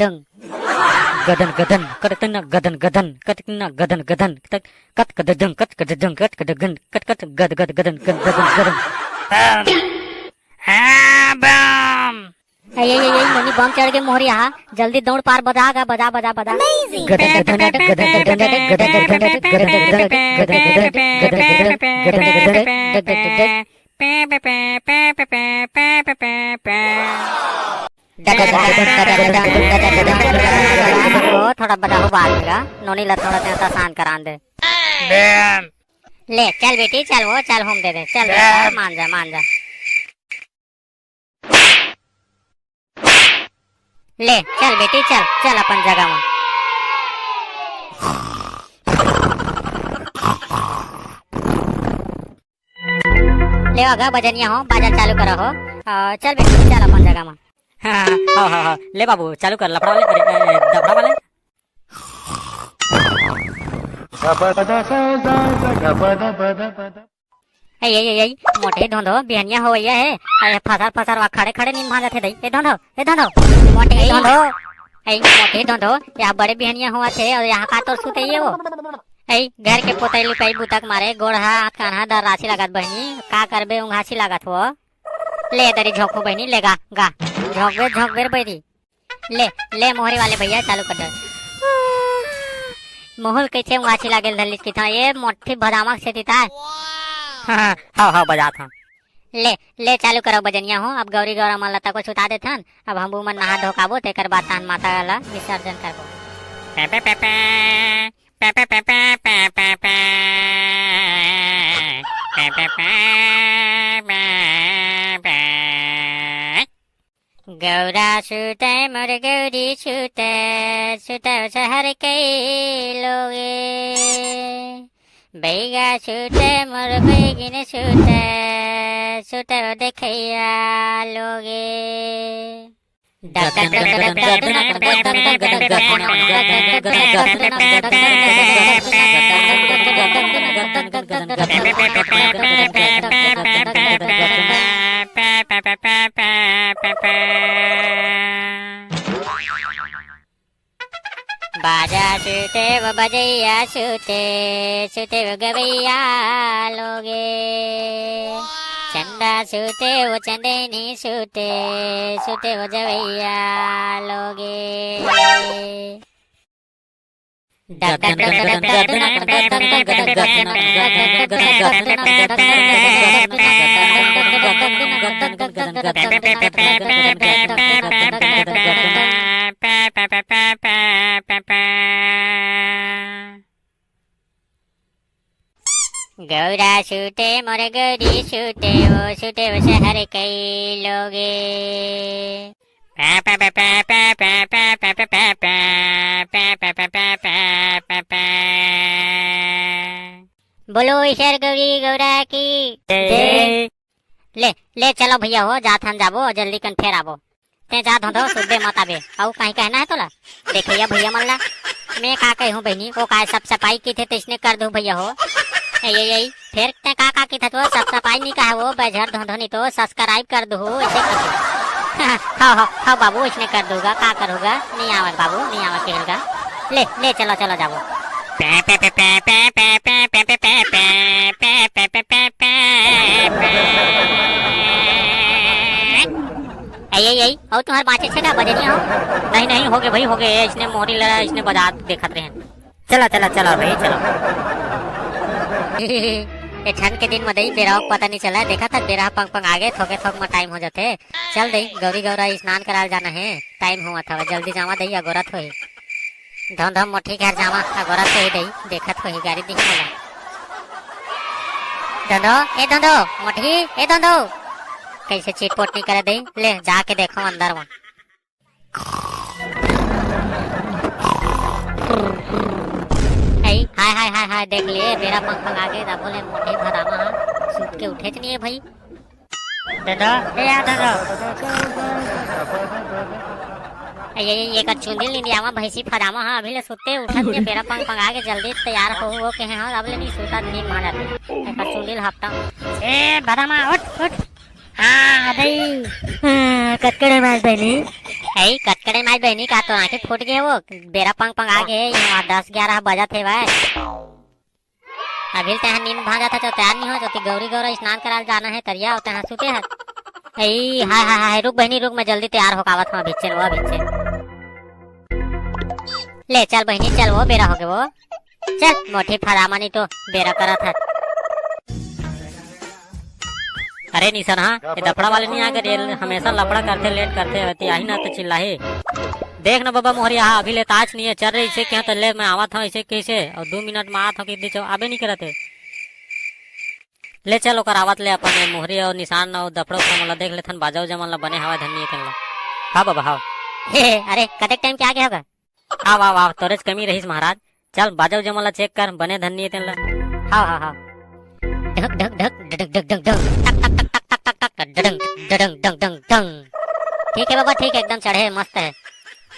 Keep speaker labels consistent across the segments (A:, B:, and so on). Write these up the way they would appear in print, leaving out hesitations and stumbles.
A: डंग गदन गदन कटकन गदन गदन कटकन गदन गदन कट गदन कट गदन कट गदन कट कट गद गद गदन गदन गदन बम ये मनी बम चढ़ के मोहरी हा जल्दी दौड़ पार बजा बजा बजा बजा गदन गदन गदन गदन गदन थोड़ा बड़ा हो बात का नोनी ला थोड़ा देर आसान करा दे ले चल बेटी चल वो चल हम दे दे चल मान जा ले चल बेटी चल चल अपन जगह में ले आगा बजनिया हो बाजा चालू करो हो चल बेटी चल अपन जगह में हाँ ले बाबू चालू कर लफड़ा वाले दफड़ा वाले ये मोटे धोंधो बिहनिया हो गया है फसर वा खड़े खड़े नींद भांजा थे दई ए धोंधो मोटे धोंधो यहाँ बड़े बिहनिया हुआ थे और यहाँ का तो सुते ये वो घर के पोतैली पे बुतक मारे गोड़ हाथ कान्हा दर राशि लागत बहनी का करबे उंघासी लागत हो ले दरी झोंकू बहनी ले गा झोंक बेर बैरी ले मोहरी वाले भैया चालू कर दे मोहल कैसे उंघासी लागेल धलिस की था ये मोटी बदामक से था हाँ बजा था ले चालू करो बजनिया हो अब गौरी गौरा मन लता को छुटा दे थन अब हम मन नहा धोकाबो तेकर बाद तान माता ला विसर्जन करबो गौरा सुते मोर गौरी सुते शहर के लोगे बैगा सुते मोर बैगिन सुते देखैया लोगे बाजा सुते वो बजैया सुते वो गवैया लोगे चंदा सुते वो चंदेनी सुते वो जवैया लोगे गौरा सुते मोर गौरी सुते वो शहर के लोगे बोलो ईश्वर गौरी गौरा की ले चलो भैया हो जाथन जाबो जल्दी कन फेर आबो ते जा धो सुबे मत आबे औ कहीं कहना है तोला देखिया भैया मन ला मैं का कहूं बहनी वो का सब सफाई की थे तो इसने कर दो भैया हो यही फिर ते का की था तो सब सफाई नहीं कहा वो बजर धो नहीं तो सब्सक्राइब कर दो ऐसे हाँ बाबू इसने कर दूंगा का करूँगा नहीं आवा बाबू नहीं आवा खेलगा ले चलो जाबो यही और तुम्हारे बाँचे छे का बजनी हो नहीं हो गए भाई हो गए इसने मोहरी लड़ा इसने बजा देखत रहे चलो भाई चलो ये ठंड के दिन में दही बेराव पता नहीं चला देखा था बेराव पंग आगे थोके थोक में टाइम हो जाते चल दही गौरी गौरा स्नान कराल जाना है टाइम हुआ था जल्दी जावा दही अगोरत हो धम मोटी घर जावा अगोरत हो दही देखत हो गाड़ी दिख मोला धंधो मोटी धंधो कैसे चीटपोट नहीं करे दही ले जाके देखो अंदर में हाय देख लिए मेरा पंख आगे बोले मोटे भरामा सूट के उठे नहीं है भाई दादा ये का चुंदी लिंदियावा भैंसी फरामा हां अभी ले सुते उठत नहीं मेरा पंख आगे जल्दी तैयार हो वो कहे हां अब ले नहीं सुता नींद मार जाती का चुंदी हफ्ता ए भरामा उठ हां भाई कटकड़े मार बनी ऐ कटकड़े माई बहनी का तो आंखें फूट गए वो बेरा पंग पंग आ गए यहाँ 10-11 बजा थे भाई अभी तहाँ नींद भागा था तो तैयार नहीं हो जो गौरी गौरा स्नान कराल जाना है तरिया होते हैं सुते है ऐ हाय हाय हाय रुक बहनी रुक मैं जल्दी तैयार होकावत हूँ अभी चल वो अभी चल ले चल बहनी चल वो बेरा हो गए वो चल मोटी फरामानी तो बेरा करा था अरे निशन हाँ ये दफड़ा वाले नहीं आकर ये हमेशा लफड़ा करते लेट करते रहती आई ना तो चिल्लाही देख ना बाबा मोहरी हाँ अभी ले ताज नहीं है चल रही इसे क्या तो ले मैं आवा था इसे कैसे और 2 मिनट में आवा था कि आबे नहीं करते ले चलो कर आवत ले अपन मोहरी और निशान और दफड़ो मतलब देख लेथन बाजाओ जमन बने हवा धनिया के हाँ बाबा हाँ अरे कते टाइम क्या गया होगा हाँ वाह वाह तोरेज कमी रहीस महाराज चल बाजाओ जमन चेक कर बने धनिया तेन हाँ हाँ हाँ ढक ढक ढक ढक ढक ढक ढक ढक ढक ठीक है बाबा ठीक है एकदम चढ़े मस्त है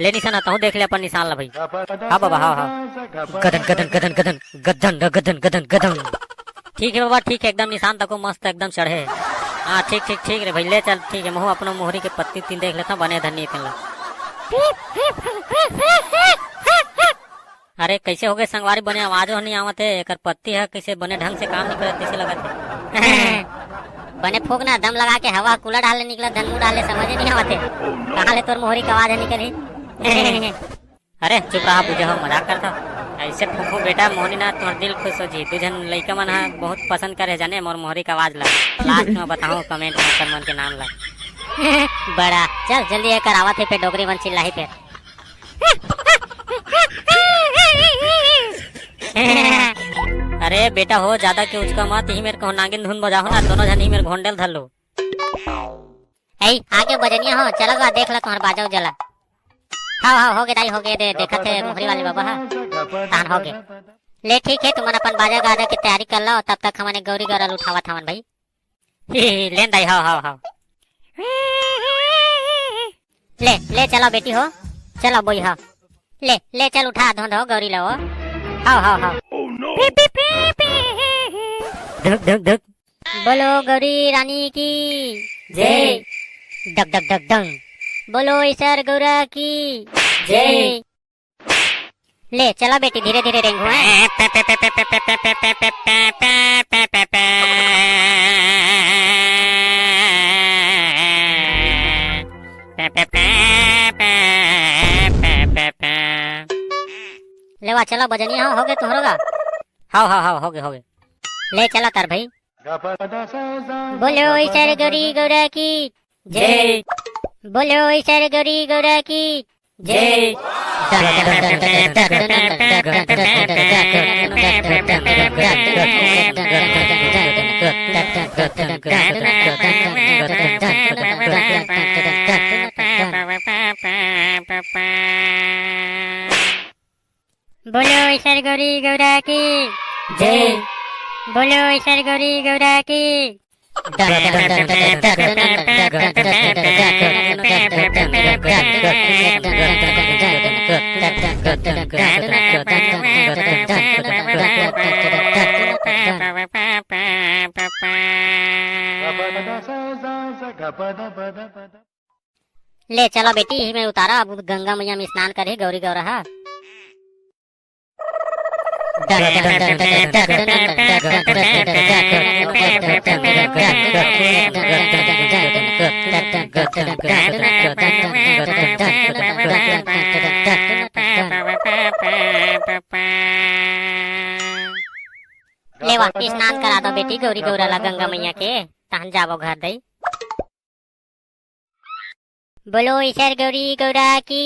A: ले निशान आता हूँ देख ले अपन निशान ला भाई हाँ बाबा हाँ हाँ गदन गदन गदन गदन गदन गदन गदन गदन ठीक है बाबा ठीक है एकदम निशान तक मस्त एकदम चढ़े हाँ ठीक ठीक ठीक रे भाई ले चल ठीक है मैं अपना मोहरी के पत्ती तीन देख लेता बने धनिया तेन अरे कैसे हो गए संगवारी बने आवाजो नहीं आवत है एक पत्ती है कैसे बने ढंग से काम नहीं करे कैसे लगा थे बने फूक ना दम लगा के हवा कूलर डाले निकला धनू डाले समझ नहीं आवते कहाँ ले तोर मोहरी का आवाज निकली अरे चुप रहा बुझे हो मजाक करता ऐसे फूको बेटा मोहनी ना तुम्हारा दिल खुश हो जी तुझे लड़का मन बहुत पसंद करे जाने मोर मोहरी का आवाज ला लास्ट में बताऊँ कमेंट में कर मन के नाम ला बड़ा चल जल्दी ये करावा थे पे डोगरी बन चिल्ला ही पे अरे बेटा हो ज्यादा के उसका मत ही मेरे को नागिन धुन बजाओ ना दोनों जन ही मेरे घोंडेल धर लो ऐ आगे बजनिया हो चलो गा देख ला तुम्हार बाजाओ जला हाँ हाँ हो गए दाई हो गए देखा थे मोहरी वाले बाबा हाँ तान हो गए ले ठीक है तुम अपन बाजा गाजा की तैयारी कर लो तब तक हमारे गौरी गौरल उठावा था भाई ले दाई हाँ हाँ हाँ ले ले चलो बेटी हो चलो बोई हाँ ले चल उठा धो गौरी लो हाँ हाँ हाँ धक धक धक बोलो गौरी रानी की जय डक डक डक डंग बोलो ईश्वर गौरा की जय ले चला बेटी धीरे धीरे रेंगो लेवा चला बजनी हाँ हो गए तुम्हारा का हाँ हाँ हाँ हो गए ले चला तार भाई बोलो ईश्वर गौरी गौरा की जय बोलो ईश्वर गौरी गौरा की जय बोलो ईश्वर गौरी गौरा की जय बोलो ईश्वर गौरी गौरा की ले चलो बेटी ही मैं उतारा अब गंगा मैया में स्नान करे गौरी गौरा लेवा स्नान करा दो बेटी गौरी गौरा ला गंगा मैया के तहन जाबो घर दई बोलो ईश्वर गौरी गौरा की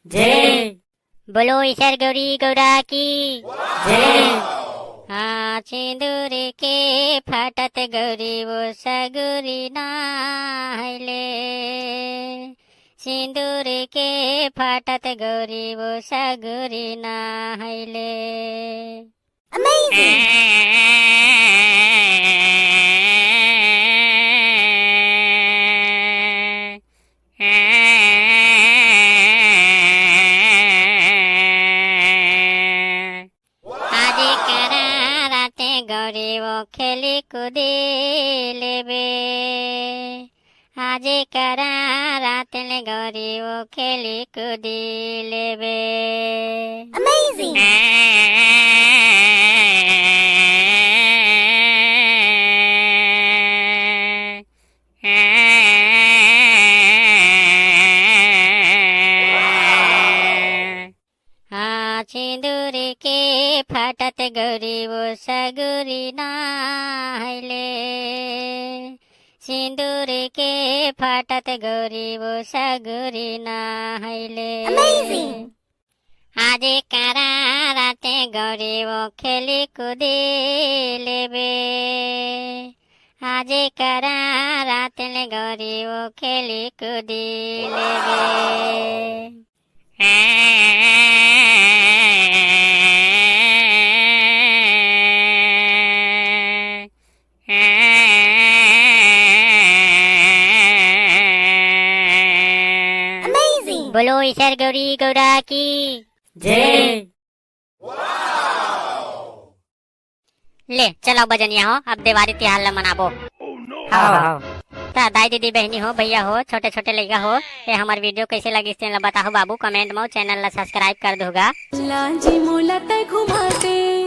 A: जय बोलो ईश्वर गौरी गौरा की जय हाँ सिंदूर के फटत गौरी वो सगुरी नाहले सिंदूर के फटत गौरी वो सगुरी नाहले गौरी वो खेली कूदी लेबे आजे करा रात ले गौरी वो खेली कूदी लेबे।
B: Amazing!
A: सिंदूर के फटत गौरी वो सगुरी नाहले। सिंदूर के फटत गौरी वो सगुरी नाहले।
B: Amazing!
A: आजे करा राते गौरी वो खेली कूदी लेबे। आजे करा राते ले गौरी वो खेली कूदी लेबे।
B: Amazing!
A: बोलो ईश्वर गौरी गौरा की जय। ले चलो बजनिया हो, अब दिवाली त्योहार ला मनाबो। हाँ दाई दीदी बहनी हो भैया हो छोटे छोटे लड़का हो, ये हमार वीडियो कैसे लगी इसने ला बताओ बाबू, कमेंट में चैनल ला सब्सक्राइब कर दोगा।
B: लाजी मोला तय घुमाते